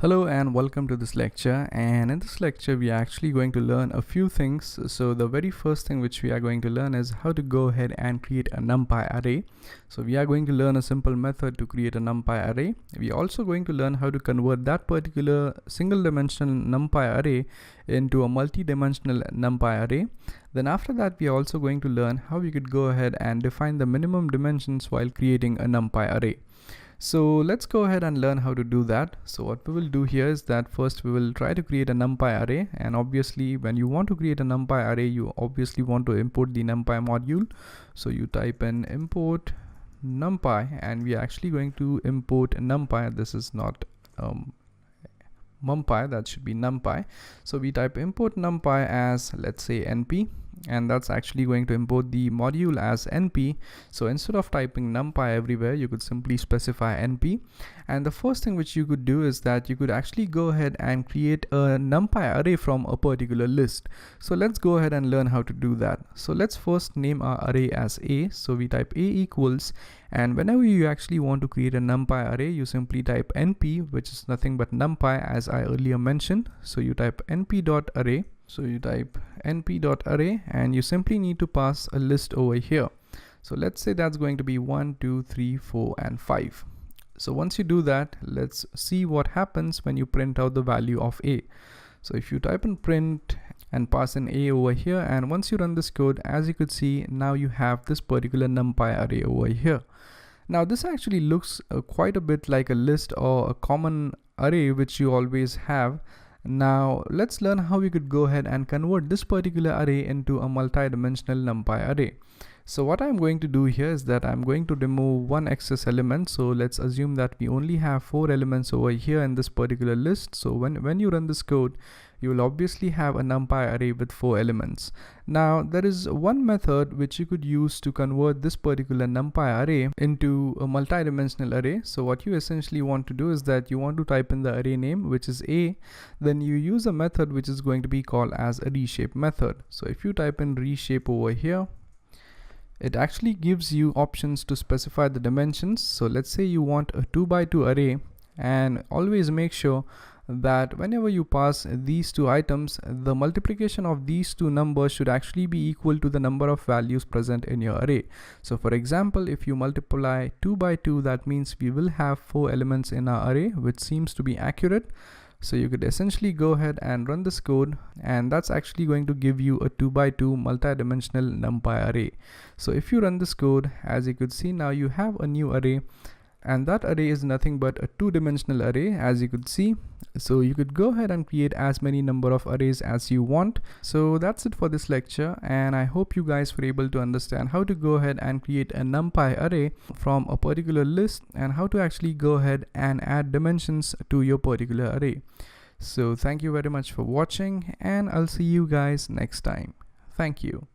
Hello and welcome to this lecture, and in this lecture we are actually going to learn a few things. So the very first thing which we are going to learn is how to go ahead and create a Numpy array. So we are going to learn a simple method to create a Numpy array. We are also going to learn how to convert that particular single dimensional Numpy array into a multi-dimensional Numpy array. Then after that we are also going to learn how we could go ahead and define the minimum dimensions while creating a Numpy array. So let's go ahead and learn how to do that. So what we will do here is that first we will try to create a Numpy array, and obviously when you want to create a Numpy array you obviously want to import the Numpy module. So you type in import Numpy, and we are actually going to import Numpy. This is not Mumpy, that should be Numpy. So we type import Numpy as, let's say, np, and that's actually going to import the module as np. So instead of typing numpy everywhere, you could simply specify np. And the first thing which you could do is that you could actually go ahead and create a numpy array from a particular list. So let's go ahead and learn how to do that. So let's first name our array as a. So we type a equals, and whenever you actually want to create a numpy array, you simply type np, which is nothing but numpy, as I earlier mentioned. So you type np.array. So you type np.array, and you simply need to pass a list over here. So let's say that's going to be 1, 2, 3, 4, and 5. So once you do that, let's see what happens when you print out the value of a. So if you type in print and pass in a over here, and once you run this code, as you could see, now you have this particular numpy array over here. Now this actually looks quite a bit like a list or a common array which you always have. Now let's learn how we could go ahead and convert this particular array into a multi-dimensional numpy array. So what I'm going to do here is that I'm going to remove one excess element. So let's assume that we only have 4 elements over here in this particular list. So when you run this code, you will obviously have a numpy array with 4 elements. Now there is one method which you could use to convert this particular numpy array into a multi-dimensional array. So what you essentially want to do is that you want to type in the array name, which is a, then you use a method which is going to be called as a reshape method. So if you type in reshape over here, it actually gives you options to specify the dimensions. So let's say you want a 2 by 2 array, and always make sure that whenever you pass these two items, the multiplication of these two numbers should actually be equal to the number of values present in your array. So for example, if you multiply 2 by 2, that means we will have 4 elements in our array, which seems to be accurate. So you could essentially go ahead and run this code, and that's actually going to give you a 2 by 2 multi-dimensional numpy array. So if you run this code, as you could see, now you have a new array, and that array is nothing but a 2-dimensional array, as you could see. So you could go ahead and create as many number of arrays as you want. So that's it for this lecture, and I hope you guys were able to understand how to go ahead and create a numpy array from a particular list, and how to actually go ahead and add dimensions to your particular array. So thank you very much for watching, and I'll see you guys next time. Thank you.